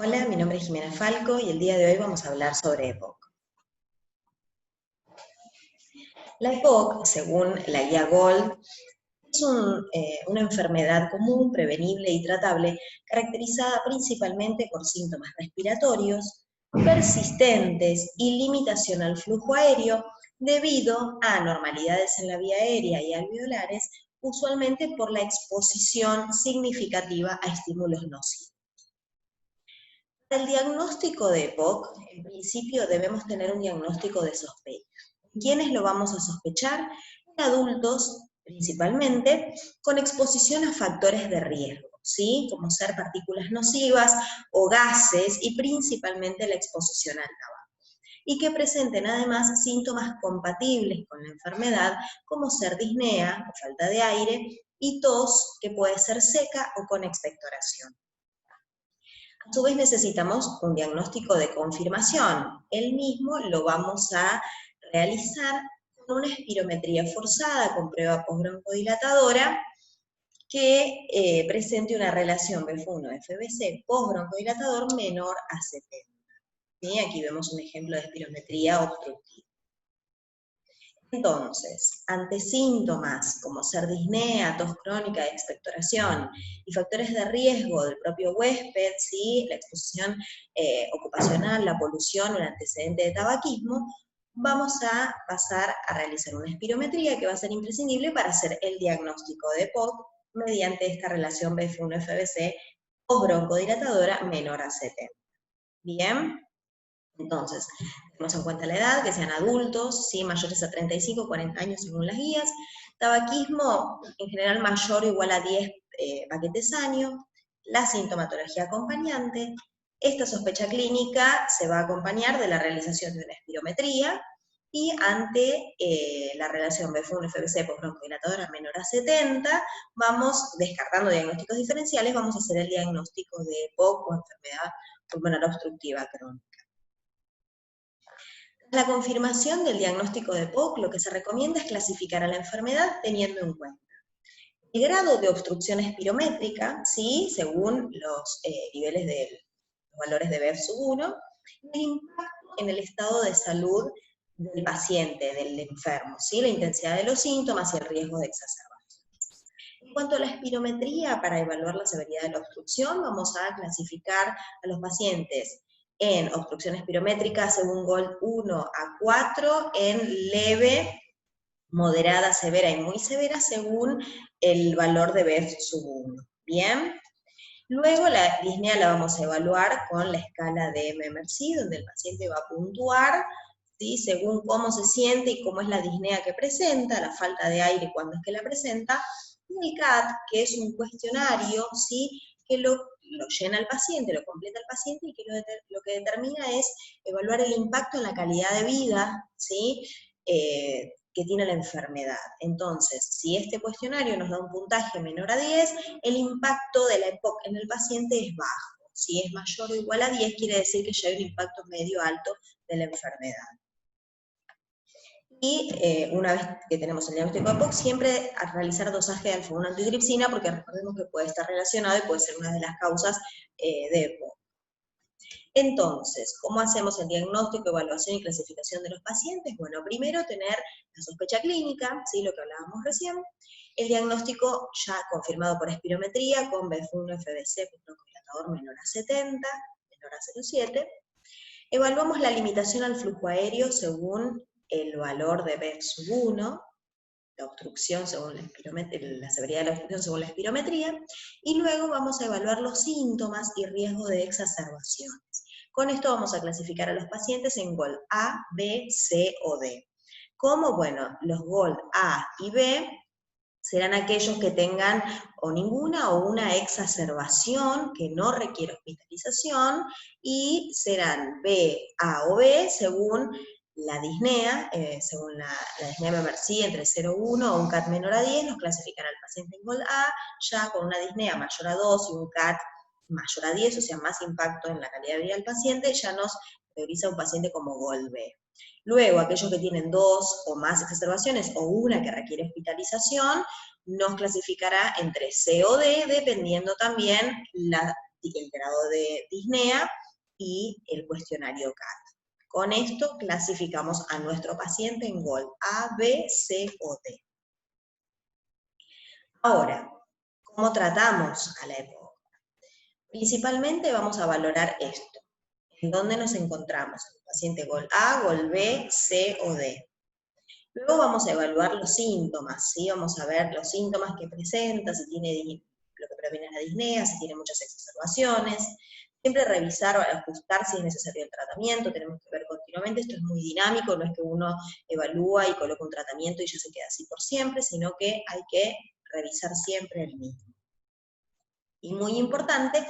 Hola, mi nombre es Jimena Falco y el día de hoy vamos a hablar sobre EPOC. La EPOC, según la guía GOLD, es una enfermedad común, prevenible y tratable, caracterizada principalmente por síntomas respiratorios, persistentes y limitación al flujo aéreo debido a anormalidades en la vía aérea y alveolares, usualmente por la exposición significativa a estímulos nocivos. Para el diagnóstico de EPOC, en principio debemos tener un diagnóstico de sospecha. ¿Quiénes lo vamos a sospechar? En adultos, principalmente, con exposición a factores de riesgo, ¿sí? Como ser partículas nocivas o gases y principalmente la exposición al tabaco. Y que presenten además síntomas compatibles con la enfermedad, como ser disnea o falta de aire, y tos que puede ser seca o con expectoración. A su vez necesitamos un diagnóstico de confirmación. El mismo lo vamos a realizar con una espirometría forzada con prueba postbroncodilatadora que presente una relación BF1-FBC postbroncodilatador menor a 70. ¿Sí? Aquí vemos un ejemplo de espirometría obstructiva. Entonces, ante síntomas como ser disnea, tos crónica, expectoración y factores de riesgo del propio huésped, ¿sí? La exposición ocupacional, la polución o el antecedente de tabaquismo, vamos a pasar a realizar una espirometría que va a ser imprescindible para hacer el diagnóstico de EPOC mediante esta relación BF1-FBC o broncodilatadora menor a 70. ¿Bien? Entonces, tenemos en cuenta la edad, que sean adultos, ¿sí? Mayores a 35, 40 años según las guías, tabaquismo en general mayor o igual a 10 paquetes año, la sintomatología acompañante. Esta sospecha clínica se va a acompañar de la realización de una espirometría y ante la relación BF1-FBC postbroncodilatadora menor a 70, vamos, descartando diagnósticos diferenciales, vamos a hacer el diagnóstico de EPOC o enfermedad pulmonar obstructiva crónica. La confirmación del diagnóstico de EPOC, lo que se recomienda es clasificar a la enfermedad teniendo en cuenta el grado de obstrucción espirométrica, ¿sí? Según los niveles de los valores de BF1, y el impacto en el estado de salud del paciente, del enfermo, ¿sí? La intensidad de los síntomas y el riesgo de exacerbación. En cuanto a la espirometría, para evaluar la severidad de la obstrucción, vamos a clasificar a los pacientes en obstrucción espirométrica según GOLD 1 a 4, en leve, moderada, severa y muy severa según el valor de BF1. ¿Bien? Luego la disnea la vamos a evaluar con la escala de MMRC, donde el paciente va a puntuar, ¿sí? Según cómo se siente y cómo es la disnea que presenta, la falta de aire cuando es que la presenta, y el CAT, que es un cuestionario, ¿sí? Que lo llena el paciente, lo completa el paciente y que lo que determina es evaluar el impacto en la calidad de vida, ¿sí? Que tiene la enfermedad. Entonces, si este cuestionario nos da un puntaje menor a 10, el impacto de la EPOC en el paciente es bajo. Si es mayor o igual a 10, quiere decir que ya hay un impacto medio alto de la enfermedad. Y una vez que tenemos el diagnóstico de EPOC, siempre a realizar dosaje de alfa-1 antitripsina, porque recordemos que puede estar relacionado y puede ser una de las causas de EPOC. Entonces, ¿cómo hacemos el diagnóstico, evaluación y clasificación de los pacientes? Bueno, primero tener la sospecha clínica, ¿sí? Lo que hablábamos recién, el diagnóstico ya confirmado por espirometría con BF1-FBC postbroncodilatador menor a 70, menor a 0,7. Evaluamos la limitación al flujo aéreo según el valor de BF1, la obstrucción según la severidad de la obstrucción según la espirometría, y luego vamos a evaluar los síntomas y riesgo de exacerbaciones. Con esto vamos a clasificar a los pacientes en GOLD A, B, C o D. Como, bueno, los GOLD A y B serán aquellos que tengan o ninguna o una exacerbación que no requiere hospitalización, y serán B, A o B según la disnea, según la disnea MMRC entre 0,1 o un CAT menor a 10, nos clasificará al paciente en GOLD A, ya con una disnea mayor a 2 y un CAT mayor a 10, o sea, más impacto en la calidad de vida del paciente, ya nos prioriza un paciente como GOLD B. Luego, aquellos que tienen 2 o más exacerbaciones o una que requiere hospitalización, nos clasificará entre C o D, dependiendo también la el grado de disnea y el cuestionario CAT. Con esto clasificamos a nuestro paciente en GOLD, A, B, C o D. Ahora, ¿cómo tratamos a la EPOC? Principalmente vamos a valorar esto. ¿En dónde nos encontramos? El paciente GOLD A, GOLD B, C o D. Luego vamos a evaluar los síntomas, ¿sí? Vamos a ver los síntomas que presenta, si tiene lo que previene la disnea, si tiene muchas exacerbaciones. Siempre revisar o ajustar si es necesario el tratamiento, tenemos que ver continuamente, esto es muy dinámico, no es que uno evalúa y coloca un tratamiento y ya se queda así por siempre, sino que hay que revisar siempre el mismo. Y muy importante,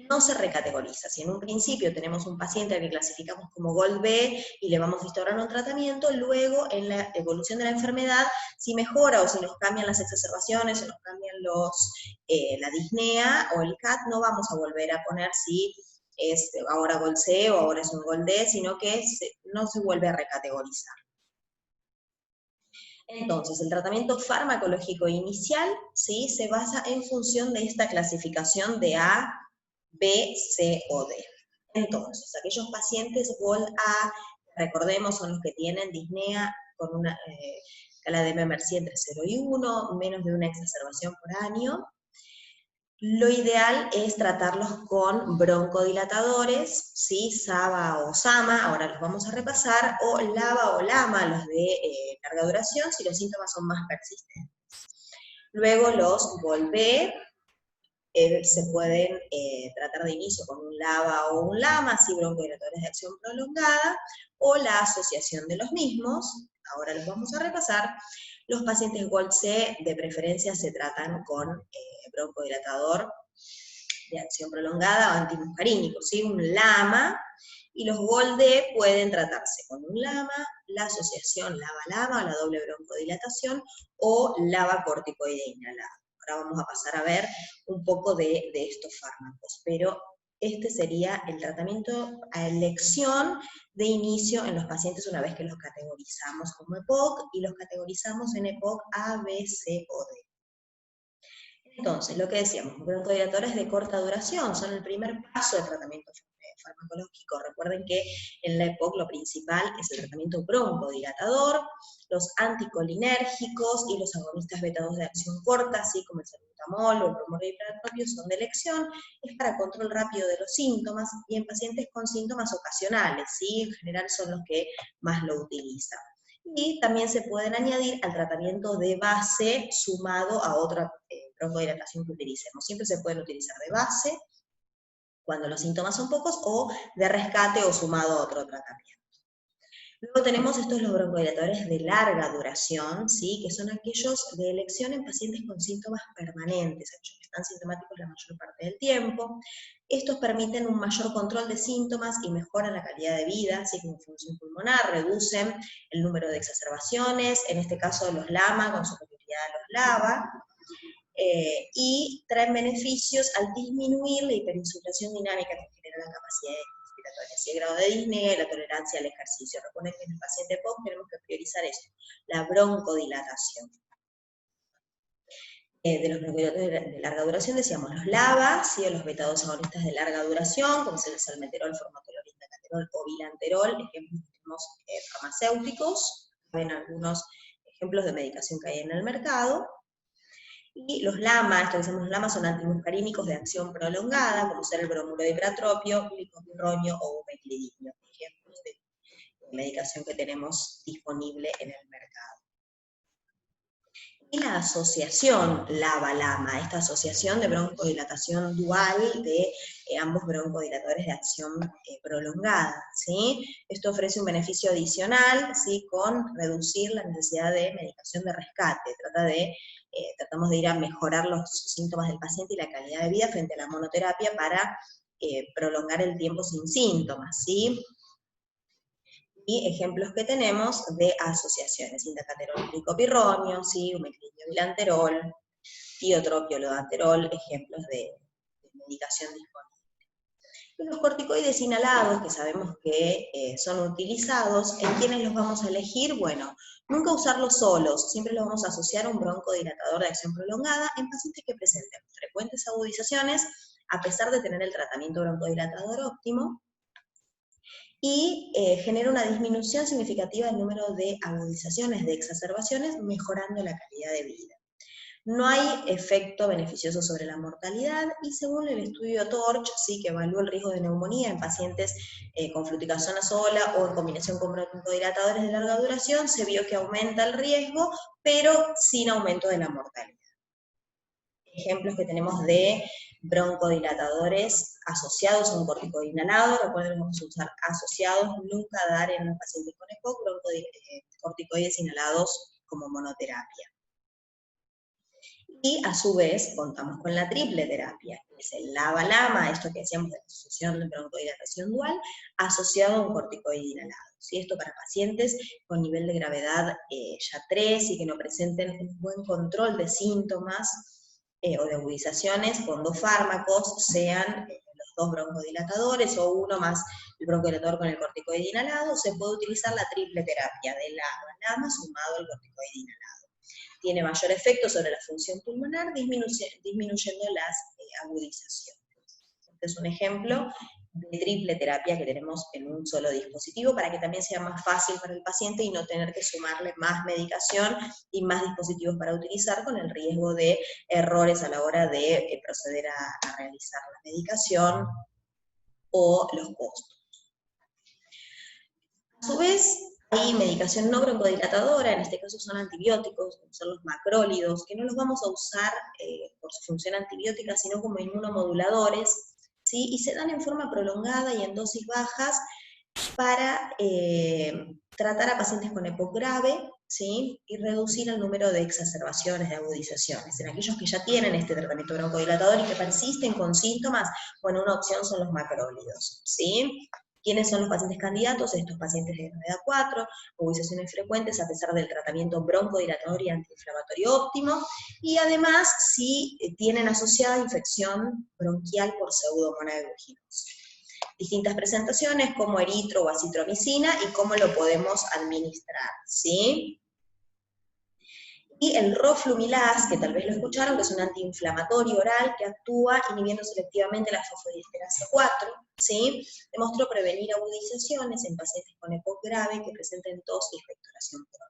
no se recategoriza. Si en un principio tenemos un paciente al que clasificamos como GOLD B y le vamos a instaurar un tratamiento, luego en la evolución de la enfermedad, si mejora o si nos cambian las exacerbaciones o nos cambian la disnea o el CAT, no vamos a volver a poner si es ahora GOLD C o ahora es un GOLD D, sino que no se vuelve a recategorizar. Entonces, el tratamiento farmacológico inicial, ¿sí?, se basa en función de esta clasificación de A, B, C o D. Entonces, aquellos pacientes GOLD A, recordemos, son los que tienen disnea con una escala de Mercier entre 0 y 1, menos de una exacerbación por año. Lo ideal es tratarlos con broncodilatadores, ¿sí? SABA o SAMA, ahora los vamos a repasar, o LABA o LAMA, los de larga duración, si los síntomas son más persistentes. Luego los GOLD B se pueden tratar de inicio con un LABA o un LAMA, ¿sí? Broncodilatadores de acción prolongada, o la asociación de los mismos, ahora los vamos a repasar. Los pacientes GOLD C de preferencia se tratan con broncodilatador de acción prolongada o antimuscarínico, ¿sí? Un LAMA, y los GOLD D pueden tratarse con un LAMA, la asociación LABA-LAMA o la doble broncodilatación, o LABA corticoide inhalado. Ahora vamos a pasar a ver un poco de estos fármacos, pero este sería el tratamiento a elección de inicio en los pacientes una vez que los categorizamos como EPOC, y los categorizamos en EPOC A, B, C o D. Entonces, lo que decíamos, broncodilatadores de corta duración son el primer paso del tratamiento farmacológico. Recuerden que en la EPOC lo principal es el tratamiento broncodilatador, los anticolinérgicos y los agonistas beta-2 de acción corta, así como el salbutamol o el bromuro de ipratropio, son de elección, es para control rápido de los síntomas y en pacientes con síntomas ocasionales, ¿sí? En general son los que más lo utilizan. Y también se pueden añadir al tratamiento de base sumado a otra broncodilatación que utilicemos. Siempre se pueden utilizar de base cuando los síntomas son pocos, o de rescate o sumado a otro tratamiento. Luego tenemos los broncodilatadores de larga duración, ¿sí?, que son aquellos de elección en pacientes con síntomas permanentes, aquellos que están sintomáticos la mayor parte del tiempo. Estos permiten un mayor control de síntomas y mejoran la calidad de vida, ¿sí?, como función pulmonar, reducen el número de exacerbaciones, en este caso los LAMA con superioridad a los LABA, y traen beneficios al disminuir la hiperinsuflación dinámica que genera la capacidad respiratoria, así el grado de disnea y la tolerancia al ejercicio. Recuerden que en el paciente POC tenemos que priorizar esto, la broncodilatación. De los broncodilatadores de larga duración decíamos los LABA, ¿sí?, o los beta-2 agonistas de larga duración, como es el salmeterol, formoterol, indacaterol o bilanterol, ejemplos que tenemos farmacéuticos, ven algunos ejemplos de medicación que hay en el mercado. Y los LAMA, esto que decimos los LAMA, son antimuscarínicos de acción prolongada, como ser el bromuro de ipratropio, glicopirronio o metilidipio, ejemplos de medicación que tenemos disponible en el mercado. Y la asociación LABA-LAMA, esta asociación de broncodilatación dual de ambos broncodilatadores de acción prolongada, ¿sí? Esto ofrece un beneficio adicional, ¿sí?, con reducir la necesidad de medicación de rescate. Tratamos de ir a mejorar los síntomas del paciente y la calidad de vida frente a la monoterapia para prolongar el tiempo sin síntomas, ¿sí? Y ejemplos que tenemos de asociaciones: indacaterol, glicopirronio, ¿sí?, metilidipio bilanterol, tiotropio, lodaterol, ejemplos de medicación disponible. Y los corticoides inhalados, que sabemos que son utilizados, ¿en quiénes los vamos a elegir? Bueno, nunca usarlos solos, siempre los vamos a asociar a un broncodilatador de acción prolongada en pacientes que presenten frecuentes agudizaciones, a pesar de tener el tratamiento broncodilatador óptimo, y genera una disminución significativa del número de agudizaciones, de exacerbaciones, mejorando la calidad de vida. No hay efecto beneficioso sobre la mortalidad y según el estudio TORCH, ¿sí?, que evaluó el riesgo de neumonía en pacientes con fluticasona sola o en combinación con broncodilatadores de larga duración, se vio que aumenta el riesgo, pero sin aumento de la mortalidad. Ejemplos que tenemos de broncodilatadores asociados a un corticoide inhalado, recuerden que vamos a usar asociados, nunca dar en los pacientes con EPOC corticoides inhalados como monoterapia. Y a su vez contamos con la triple terapia, que es el LABA-LAMA, esto que decíamos de la asociación de broncodilatación dual, asociado a un corticoide inhalado. ¿Sí? Esto para pacientes con nivel de gravedad ya 3 y que no presenten un buen control de síntomas o de agudizaciones con 2 fármacos, sean los 2 broncodilatadores o uno más el broncodilatador con el corticoide inhalado, se puede utilizar la triple terapia de LABA-LAMA sumado al corticoide inhalado. Tiene mayor efecto sobre la función pulmonar, disminuyendo las agudizaciones. Este es un ejemplo de triple terapia que tenemos en un solo dispositivo para que también sea más fácil para el paciente y no tener que sumarle más medicación y más dispositivos para utilizar con el riesgo de errores a la hora de proceder a realizar la medicación o los costos. A su vez, hay medicación no broncodilatadora, en este caso son antibióticos, como son los macrólidos, que no los vamos a usar por su función antibiótica, sino como inmunomoduladores, ¿sí? Y se dan en forma prolongada y en dosis bajas para tratar a pacientes con EPOC grave, ¿sí? Y reducir el número de exacerbaciones, de agudizaciones. En aquellos que ya tienen este tratamiento broncodilatador y que persisten con síntomas, bueno, una opción son los macrólidos, ¿sí? ¿Quiénes son los pacientes candidatos? Estos pacientes de gravedad 4, agudizaciones frecuentes a pesar del tratamiento broncodilatador y antiinflamatorio óptimo, y además si tienen asociada infección bronquial por pseudomonas. Distintas presentaciones como eritro o acitromicina y cómo lo podemos administrar, ¿sí? Y el roflumilaz, que tal vez lo escucharon, que es un antiinflamatorio oral que actúa inhibiendo selectivamente la fosfodiesterasa 4, ¿sí? Demostró prevenir agudizaciones en pacientes con EPOC grave que presenten tos y expectoración crónica.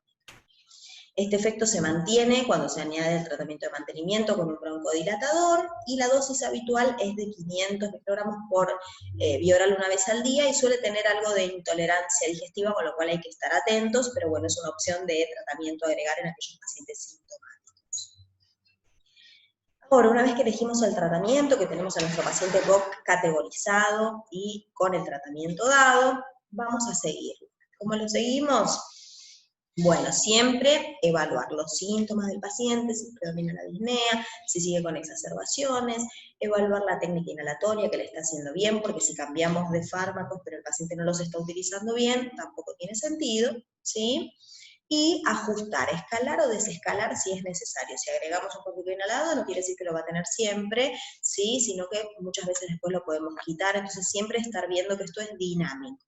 Este efecto se mantiene cuando se añade el tratamiento de mantenimiento con un broncodilatador y la dosis habitual es de 500 microgramos por vía oral una vez al día y suele tener algo de intolerancia digestiva, con lo cual hay que estar atentos, pero bueno, es una opción de tratamiento a agregar en aquellos pacientes sintomáticos. Ahora, una vez que elegimos el tratamiento, que tenemos a nuestro paciente EPOC categorizado y con el tratamiento dado, vamos a seguirlo. ¿Cómo lo seguimos? Bueno, siempre evaluar los síntomas del paciente, si predomina la disnea, si sigue con exacerbaciones, evaluar la técnica inhalatoria que le está haciendo bien, porque si cambiamos de fármacos pero el paciente no los está utilizando bien, tampoco tiene sentido, ¿sí? Y ajustar, escalar o desescalar si es necesario. Si agregamos un poquito de inhalado, no quiere decir que lo va a tener siempre, ¿sí? Sino que muchas veces después lo podemos quitar, entonces siempre estar viendo que esto es dinámico.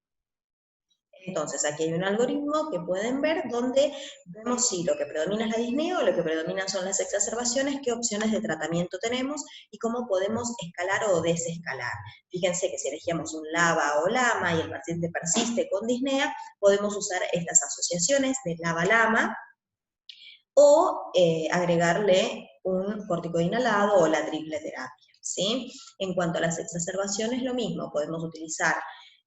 Entonces, aquí hay un algoritmo que pueden ver donde vemos si lo que predomina es la disnea o lo que predominan son las exacerbaciones, qué opciones de tratamiento tenemos y cómo podemos escalar o desescalar. Fíjense que si elegíamos un LABA o LAMA y el paciente persiste con disnea, podemos usar estas asociaciones de LABA-LAMA o agregarle un corticoide inhalado o la triple terapia, ¿sí? En cuanto a las exacerbaciones, lo mismo, podemos utilizar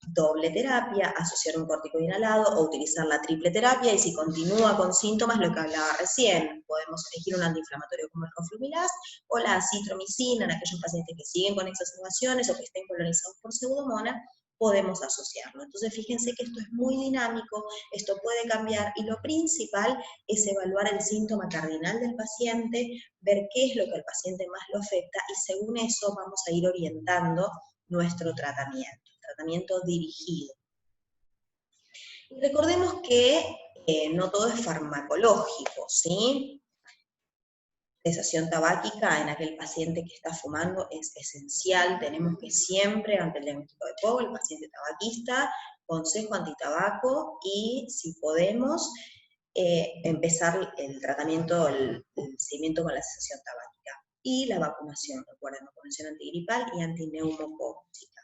doble terapia, asociar un corticoide inhalado o utilizar la triple terapia, y si continúa con síntomas, lo que hablaba recién, podemos elegir un antiinflamatorio como el roflumilaz o la acitromicina en aquellos pacientes que siguen con exacerbaciones o que estén colonizados por pseudomonas, podemos asociarlo. Entonces fíjense que esto es muy dinámico, esto puede cambiar, y lo principal es evaluar el síntoma cardinal del paciente, ver qué es lo que al paciente más lo afecta, y según eso vamos a ir orientando nuestro tratamiento dirigido. Y recordemos que no todo es farmacológico, ¿sí? Cesación tabáquica en aquel paciente que está fumando es esencial. Tenemos que siempre, ante el diagnóstico de EPOC, el paciente tabaquista, consejo antitabaco y, si podemos, empezar el tratamiento, el seguimiento con la cesación tabáquica. y la vacunación, recuerden, vacunación antigripal y antineumocócica.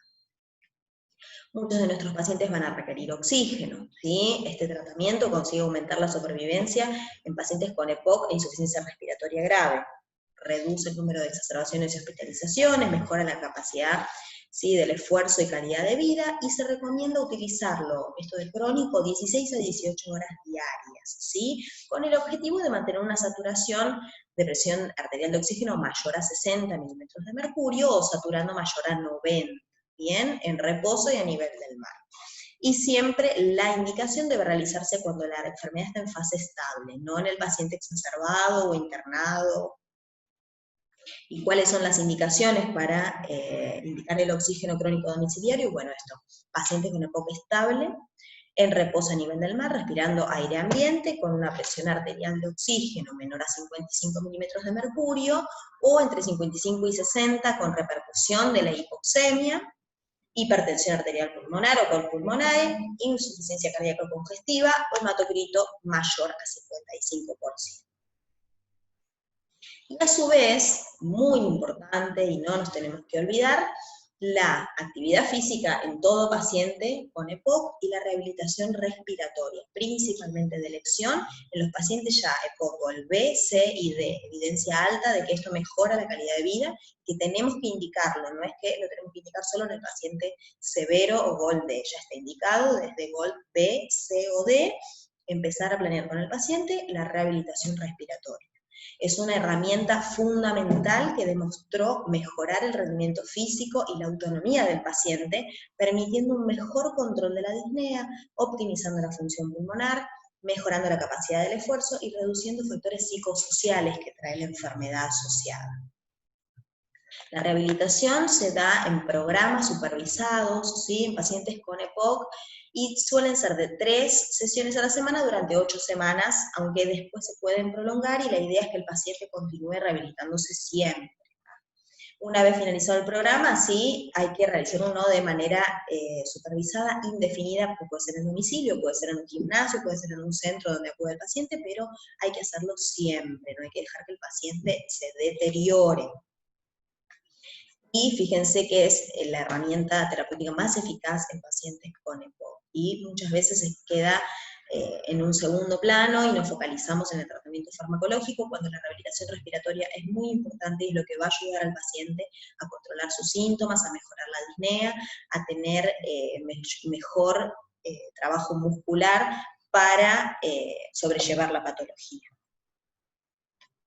Muchos de nuestros pacientes van a requerir oxígeno, ¿sí? Este tratamiento consigue aumentar la supervivencia en pacientes con EPOC e insuficiencia respiratoria grave, reduce el número de exacerbaciones y hospitalizaciones, mejora la capacidad, ¿sí?, del esfuerzo y calidad de vida, y se recomienda utilizarlo, esto de crónico, 16 a 18 horas diarias, ¿sí?, con el objetivo de mantener una saturación de presión arterial de oxígeno mayor a 60 milímetros de mercurio o saturando mayor a 90, ¿bien?, en reposo y a nivel del mar. Y siempre la indicación debe realizarse cuando la enfermedad está en fase estable, no en el paciente exacerbado o internado. ¿Y cuáles son las indicaciones para indicar el oxígeno crónico domiciliario? Bueno, esto, pacientes con EPOC estable, en reposo a nivel del mar, respirando aire ambiente, con una presión arterial de oxígeno menor a 55 milímetros de mercurio, o entre 55 y 60 con repercusión de la hipoxemia, hipertensión arterial pulmonar o col pulmonare, insuficiencia cardíaca congestiva o hematocrito mayor a 55%. Y a su vez, muy importante y no nos tenemos que olvidar, la actividad física en todo paciente con EPOC y la rehabilitación respiratoria, principalmente de elección en los pacientes ya EPOC GOL B, C y D, evidencia alta de que esto mejora la calidad de vida, que tenemos que indicarlo, no es que lo tenemos que indicar solo en el paciente severo o GOL D, ya está indicado desde GOL B, C o D, empezar a planear con el paciente la rehabilitación respiratoria. Es una herramienta fundamental que demostró mejorar el rendimiento físico y la autonomía del paciente, permitiendo un mejor control de la disnea, optimizando la función pulmonar, mejorando la capacidad del esfuerzo y reduciendo factores psicosociales que trae la enfermedad asociada. La rehabilitación se da en programas supervisados, ¿sí?, en pacientes con EPOC, y suelen ser de 3 sesiones a la semana durante 8 semanas, aunque después se pueden prolongar, y la idea es que el paciente continúe rehabilitándose siempre. Una vez finalizado el programa, sí, hay que realizar uno de manera supervisada, indefinida, porque puede ser en domicilio, puede ser en un gimnasio, puede ser en un centro donde acude el paciente, pero hay que hacerlo siempre, no hay que dejar que el paciente se deteriore. Y fíjense que es la herramienta terapéutica más eficaz en pacientes con EPOC. Y muchas veces se queda en un segundo plano y nos focalizamos en el tratamiento farmacológico, cuando la rehabilitación respiratoria es muy importante y es lo que va a ayudar al paciente a controlar sus síntomas, a mejorar la disnea, a tener mejor trabajo muscular para sobrellevar la patología.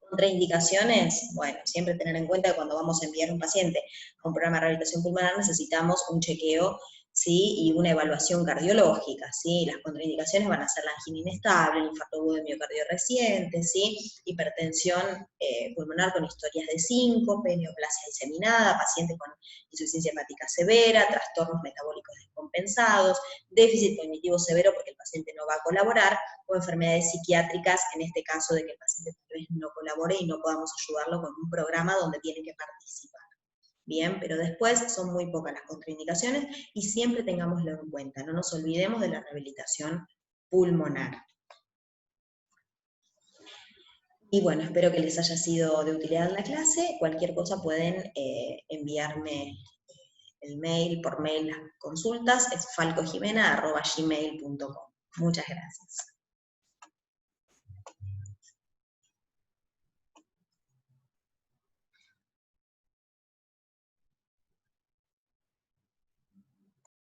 Contraindicaciones, bueno, siempre tener en cuenta que cuando vamos a enviar un paciente a un programa de rehabilitación pulmonar necesitamos un chequeo, ¿sí?, y una evaluación cardiológica, ¿sí? Las contraindicaciones van a ser la angina inestable, el infarto agudo de miocardio reciente, ¿sí?, hipertensión pulmonar con historias de síncope, neoplasia diseminada, paciente con insuficiencia hepática severa, trastornos metabólicos descompensados, déficit cognitivo severo porque el paciente no va a colaborar, o enfermedades psiquiátricas, en este caso de que el paciente tal vez no colabore y no podamos ayudarlo con un programa donde tiene que participar. Bien, pero después son muy pocas las contraindicaciones y siempre tengámoslo en cuenta, no nos olvidemos de la rehabilitación pulmonar. Y bueno, espero que les haya sido de utilidad la clase. Cualquier cosa pueden enviarme el mail, por mail las consultas, es falcojimena@gmail.com. Muchas gracias.